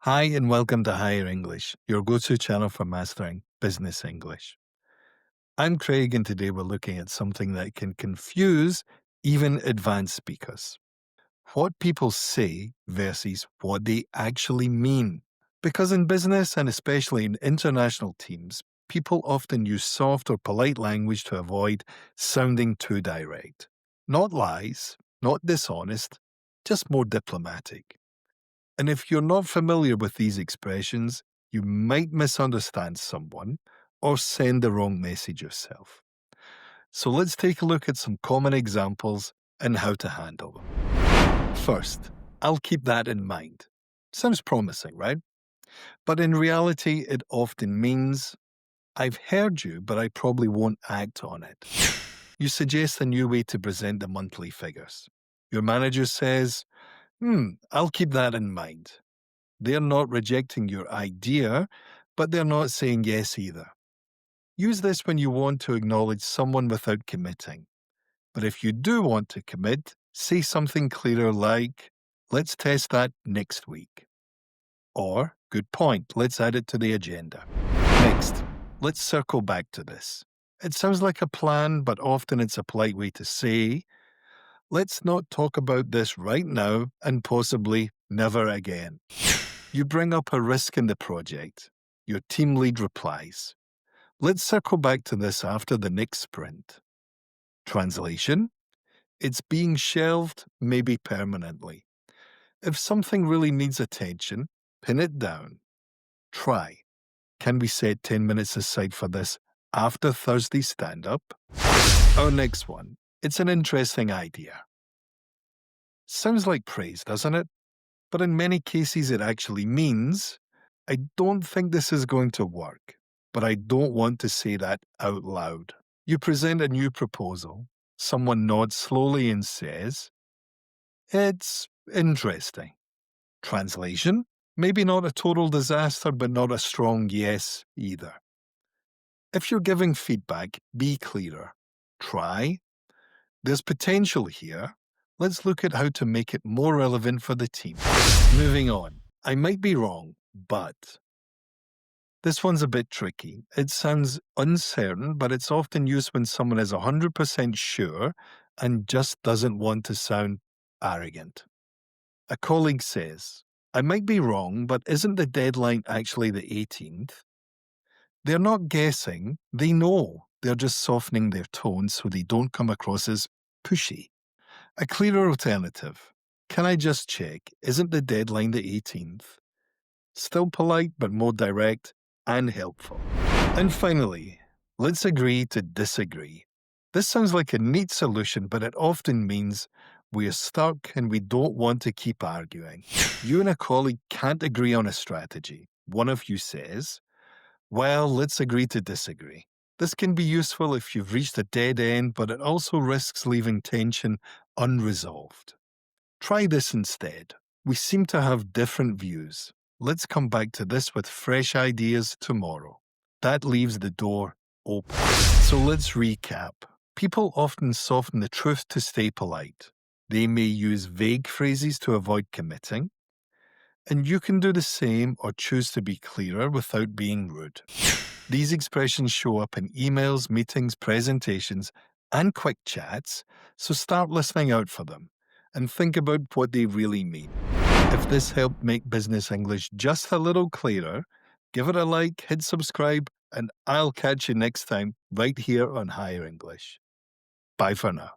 Hi, and welcome to Higher English, your go to channel for mastering business English. I'm Craig, and today we're looking at something that can confuse even advanced speakers: what people say versus what they actually mean. Because in business, and especially in international teams, people often use soft or polite language to avoid sounding too direct. Not lies, not dishonest, just more diplomatic. And if you're not familiar with these expressions, you might misunderstand someone or send the wrong message yourself. So let's take a look at some common examples and how to handle them. First, I'll keep that in mind. Sounds promising, right? But in reality, it often means, I've heard you, but I probably won't act on it. You suggest a new way to present the monthly figures. Your manager says, I'll keep that in mind. They're not rejecting your idea, but they're not saying yes either. Use this when you want to acknowledge someone without committing. But if you do want to commit, say something clearer like, let's test that next week. Or, good point, let's add it to the agenda. Next, let's circle back to this. It sounds like a plan, but often it's a polite way to say, let's not talk about this right now and possibly never again. You bring up a risk in the project. Your team lead replies, let's circle back to this after the next sprint. Translation: it's being shelved, maybe permanently. If something really needs attention, pin it down. Try. Can we set 10 minutes aside for this after Thursday stand-up? Our next one. It's an interesting idea. Sounds like praise, doesn't it? But in many cases, it actually means, I don't think this is going to work, but I don't want to say that out loud. You present a new proposal. Someone nods slowly and says, it's interesting. Translation: maybe not a total disaster, but not a strong yes either. If you're giving feedback, be clearer. Try. There's potential here. Let's look at how to make it more relevant for the team. Moving on. I might be wrong, but this one's a bit tricky. It sounds uncertain, but it's often used when someone is 100% sure and just doesn't want to sound arrogant. A colleague says, I might be wrong, but isn't the deadline actually the 18th? They're not guessing, they know. They're just softening their tone so they don't come across as pushy. A clearer alternative. Can I just check, isn't the deadline the 18th? Still polite, but more direct and helpful. And finally, let's agree to disagree. This sounds like a neat solution, but it often means we're stuck and we don't want to keep arguing. You and a colleague can't agree on a strategy. One of you says, well, let's agree to disagree. This can be useful if you've reached a dead end, but it also risks leaving tension unresolved. Try this instead. We seem to have different views. Let's come back to this with fresh ideas tomorrow. That leaves the door open. So let's recap. People often soften the truth to stay polite. They may use vague phrases to avoid committing. And you can do the same or choose to be clearer without being rude. These expressions show up in emails, meetings, presentations, and quick chats, so start listening out for them and think about what they really mean. If this helped make business English just a little clearer, give it a like, hit subscribe, and I'll catch you next time right here on Higher English. Bye for now.